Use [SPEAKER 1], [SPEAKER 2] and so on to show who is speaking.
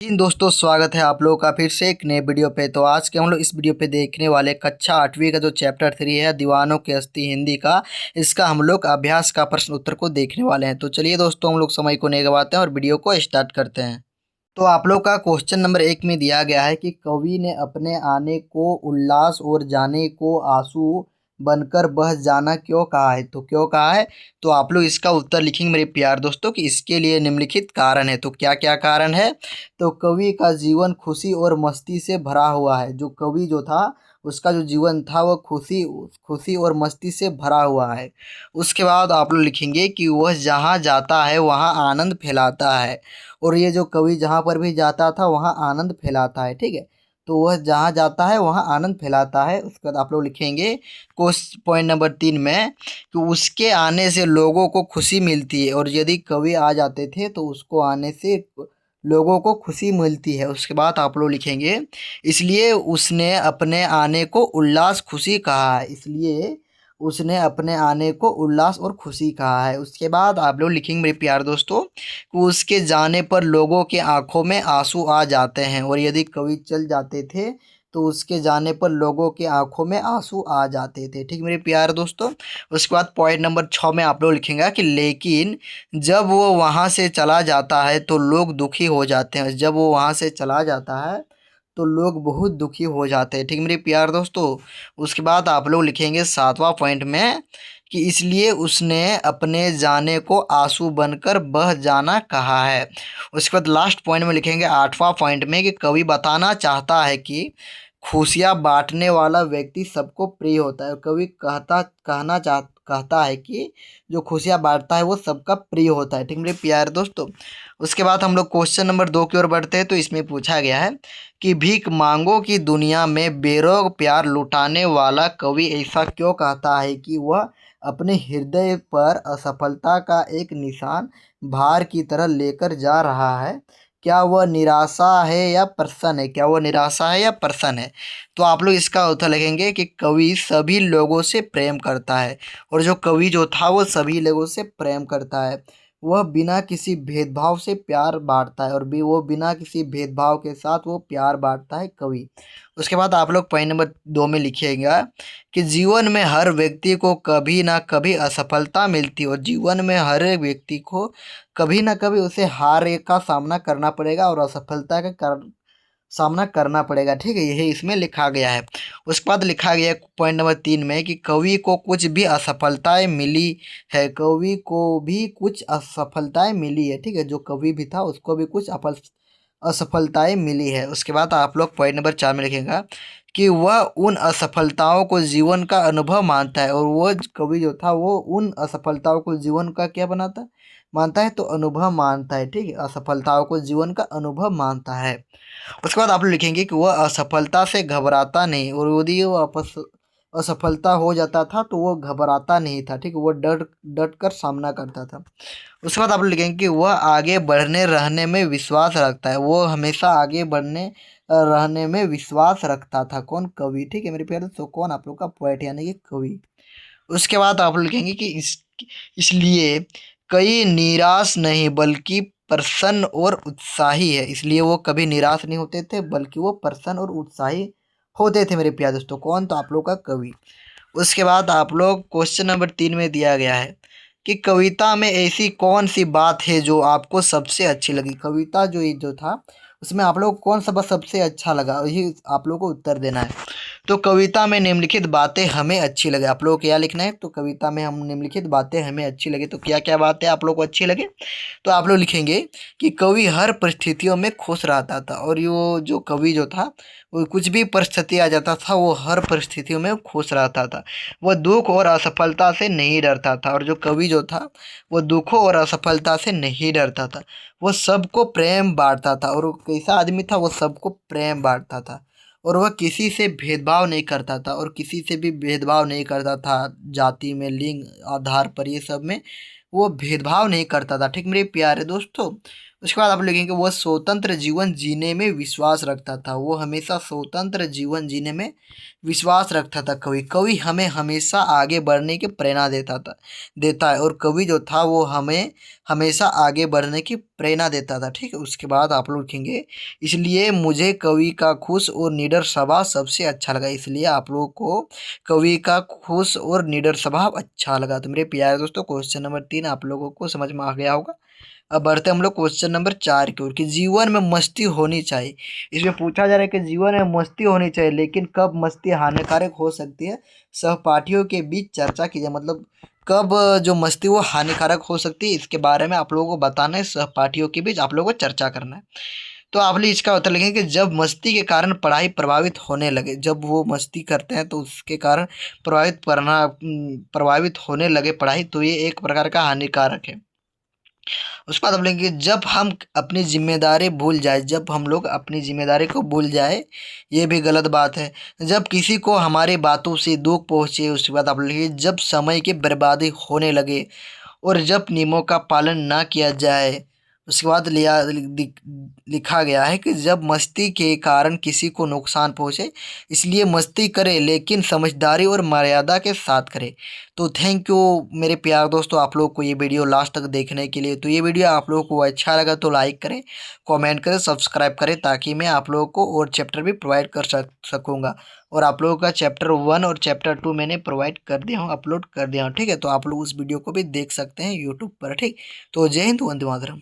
[SPEAKER 1] जी दोस्तों, स्वागत है आप लोगों का फिर से एक नए वीडियो पे। तो आज के हम लोग इस वीडियो पे देखने वाले कक्षा 8वीं का जो चैप्टर 3 है दीवानों की हस्ती हिंदी का, इसका हम लोग अभ्यास का प्रश्न उत्तर को देखने वाले हैं। तो चलिए दोस्तों, हम लोग समय को नहीं गवाते हैं और वीडियो को स्टार्ट करते हैं। तो आप लोग का क्वेश्चन नंबर 1 में दिया गया है कि कवि ने अपने आने को उल्लास और जाने को आंसू बनकर बह जाना क्यों कहा है। तो क्यों कहा है, तो आप लोग इसका उत्तर लिखेंगे मेरे प्यार दोस्तों कि इसके लिए निम्नलिखित कारण है। तो क्या क्या कारण है, तो कवि का जीवन खुशी और मस्ती से भरा हुआ है। जो कवि जो था, उसका जो जीवन था वो खुशी खुशी और मस्ती से भरा हुआ है। उसके बाद आप लोग लिखेंगे कि वह जहाँ जाता है वहाँ आनंद फैलाता है। और ये जो कवि जहाँ पर भी जाता था वहाँ आनंद फैलाता है, ठीक है। तो वह जहाँ जाता है वहाँ आनंद फैलाता है। उसके बाद आप लोग लिखेंगे क्वेश्चन पॉइंट नंबर 3 में कि उसके आने से लोगों को खुशी मिलती है। और यदि कवि आ जाते थे तो उसको आने से लोगों को खुशी मिलती है। उसके बाद आप लोग लिखेंगे इसलिए उसने अपने आने को उल्लास खुशी कहा है। इसलिए उसने अपने आने को उल्लास और खुशी कहा है। उसके बाद आप लोग लिखेंगे मेरे प्यार दोस्तों कि उसके जाने पर लोगों की आंखों में आंसू आ जाते हैं। और यदि कवि चल जाते थे तो उसके जाने पर लोगों की आंखों में आंसू आ जाते थे, ठीक मेरे प्यार दोस्तों। उसके बाद पॉइंट नंबर 6 में आप लोग लिखेंगे कि लेकिन जब वो वहाँ से चला जाता है तो लोग दुखी हो जाते हैं। जब वो वहाँ से चला जाता है तो लोग बहुत दुखी हो जाते हैं, ठीक मेरे प्यार दोस्तों। उसके बाद आप लोग लिखेंगे 7वां पॉइंट में कि इसलिए उसने अपने जाने को आंसू बनकर बह जाना कहा है। उसके बाद लास्ट पॉइंट में लिखेंगे 8वां पॉइंट में कि कवि बताना चाहता है कि खुशियाँ बांटने वाला व्यक्ति सबको प्रिय होता है। कवि कहता है कि जो खुशियाँ बांटता है वो सबका प्रिय होता है, ठीक मेरे प्यार दोस्तों। उसके बाद हम लोग क्वेश्चन नंबर 2 की ओर बढ़ते हैं। तो इसमें पूछा गया है कि भीख मांगों की दुनिया में बेरोग प्यार लुटाने वाला कवि ऐसा क्यों कहता है कि वह अपने हृदय पर असफलता का एक निशान भार की तरह लेकर जा रहा है। क्या वह निराशा है या प्रसन्न है, क्या वह निराशा है या प्रसन्न है। तो आप लोग इसका उत्तर लिखेंगे कि कवि सभी लोगों से प्रेम करता है। और जो कवि जो था वो सभी लोगों से प्रेम करता है। वह बिना किसी भेदभाव से प्यार बांटता है और भी वो बिना किसी भेदभाव के साथ वो प्यार बांटता है कवि। उसके बाद आप लोग पॉइंट नंबर 2 में लिखिएगा कि जीवन में हर व्यक्ति को कभी ना कभी असफलता मिलती है। और जीवन में हर एक व्यक्ति को कभी ना कभी उसे हार का सामना करना पड़ेगा और असफलता का सामना करना पड़ेगा, ठीक है। यही इसमें लिखा गया है। उसके बाद लिखा गया है पॉइंट नंबर 3 में कि कवि को कुछ भी असफलताएं मिली है। कवि को भी कुछ असफलताएं मिली है, ठीक है। जो कवि भी था उसको भी कुछ असफलताएं मिली है। उसके बाद आप लोग पॉइंट नंबर 4 में लिखेंगे कि वह उन असफलताओं को जीवन का अनुभव मानता है। और वो कवि जो था वो उन असफलताओं को जीवन का क्या बनाता मानता है, तो अनुभव मानता है, ठीक है। असफलताओं को जीवन का अनुभव मानता है। उसके बाद आप लोग लिखेंगे कि वह असफलता से घबराता नहीं। और यदि वो असफलता हो जाता था तो वो घबराता नहीं था, ठीक है। वो डट डट कर सामना करता था। उसके बाद आप लोग लिखेंगे कि वह आगे बढ़ने रहने में विश्वास रखता है। वो हमेशा आगे बढ़ने रहने में विश्वास रखता था। कौन, कवि, ठीक है मेरे प्यारे। तो कौन आप लोग का पोएट यानी कि कवि। उसके बाद आप लोग लिखेंगे कि इसलिए कई निराश नहीं बल्कि प्रसन्न और उत्साही है। इसलिए वो कभी निराश नहीं होते थे बल्कि वो प्रसन्न और उत्साही होते थे मेरे प्यारे दोस्तों। कौन, तो आप लोग का कवि। उसके बाद आप लोग क्वेश्चन नंबर 3 में दिया गया है कि कविता में ऐसी कौन सी बात है जो आपको सबसे अच्छी लगी। कविता जो था उसमें आप लोग को कौन सा बात सबसे अच्छा लगा, यही आप लोग को उत्तर देना है। तो कविता में निम्नलिखित बातें हमें अच्छी लगे। आप लोग को क्या लिखना है, तो कविता में हम निम्नलिखित बातें हमें अच्छी लगे। तो क्या क्या बातें आप लोग को अच्छी लगे, तो आप लोग लिखेंगे कि कवि हर परिस्थितियों में खुश रहता था। और वो जो कवि जो था वो कुछ भी परिस्थिति आ जाता था वो हर परिस्थितियों में खुश रहता था। वह दुख और असफलता से नहीं डरता था। और जो कवि जो था वो दुखों और असफलता से नहीं डरता था। वो सबको प्रेम बांटता था। और वो कैसा आदमी था, वो सबको प्रेम बांटता था। और वह किसी से भेदभाव नहीं करता था। और किसी से भी भेदभाव नहीं करता था, जाति में, लिंग आधार पर, ये सब में वो भेदभाव नहीं करता था, ठीक मेरे प्यारे दोस्तों। उसके बाद आप लिखेंगे वह स्वतंत्र जीवन जीने में विश्वास रखता था। वो हमेशा स्वतंत्र जीवन जीने में विश्वास रखता था। कवि कवि हमें हमेशा आगे बढ़ने की प्रेरणा देता है। और कवि जो था वो हमें हमेशा आगे बढ़ने की प्रेरणा देता था। ठीक है। उसके बाद आप लोग लिखेंगे इसलिए मुझे कवि का खुश और निडर स्वभाव सबसे अच्छा लगा। इसलिए आप लोगों को कवि का खुश और निडर स्वभाव अच्छा लगा। तो मेरे प्यारे दोस्तों क्वेश्चन नंबर 3 आप लोगों को समझ में आ गया होगा। अब बढ़ते हैं हम लोग क्वेश्चन नंबर 4 की ओर कि जीवन में मस्ती होनी चाहिए। इसमें पूछा जा रहा है कि जीवन में मस्ती होनी चाहिए लेकिन कब मस्ती हानिकारक हो सकती है, सहपाठियों के बीच चर्चा कीजिए। मतलब कब जो मस्ती वो हानिकारक हो सकती है, इसके बारे में आप लोगों को बताना है, सहपाठियों के बीच आप लोगों को चर्चा करना है। तो आप लोग इसका उत्तर लिखेंगे कि जब मस्ती के कारण पढ़ाई प्रभावित होने लगे। जब वो मस्ती करते हैं तो उसके कारण प्रभावित होने लगे पढ़ाई, तो ये एक प्रकार का हानिकारक है। उसके बाद हम लेंगे जब हम अपनी जिम्मेदारी भूल जाए। जब हम लोग अपनी जिम्मेदारी को भूल जाए, ये भी गलत बात है। जब किसी को हमारी बातों से दुख पहुंचे। उसके बाद आप लिखिए जब समय की बर्बादी होने लगे और जब नियमों का पालन ना किया जाए। उसके बाद लिखा गया है कि जब मस्ती के कारण किसी को नुकसान पहुंचे, इसलिए मस्ती करें लेकिन समझदारी और मर्यादा के साथ करें। तो थैंक यू मेरे प्यारे दोस्तों आप लोग को ये वीडियो लास्ट तक देखने के लिए। तो ये वीडियो आप लोगों को अच्छा लगा तो लाइक करें, कमेंट करें, सब्सक्राइब करें, ताकि मैं आप लोगों को और चैप्टर भी प्रोवाइड कर सकूँगा। और आप लोगों का चैप्टर 1 और चैप्टर 2 मैंने प्रोवाइड कर दिया हूँ, अपलोड कर दिया हूँ। ठीक है। तो आप लोग उस वीडियो को भी देख सकते हैं यूट्यूब पर। ठीक। तो जय हिंद, वंदे मातरम।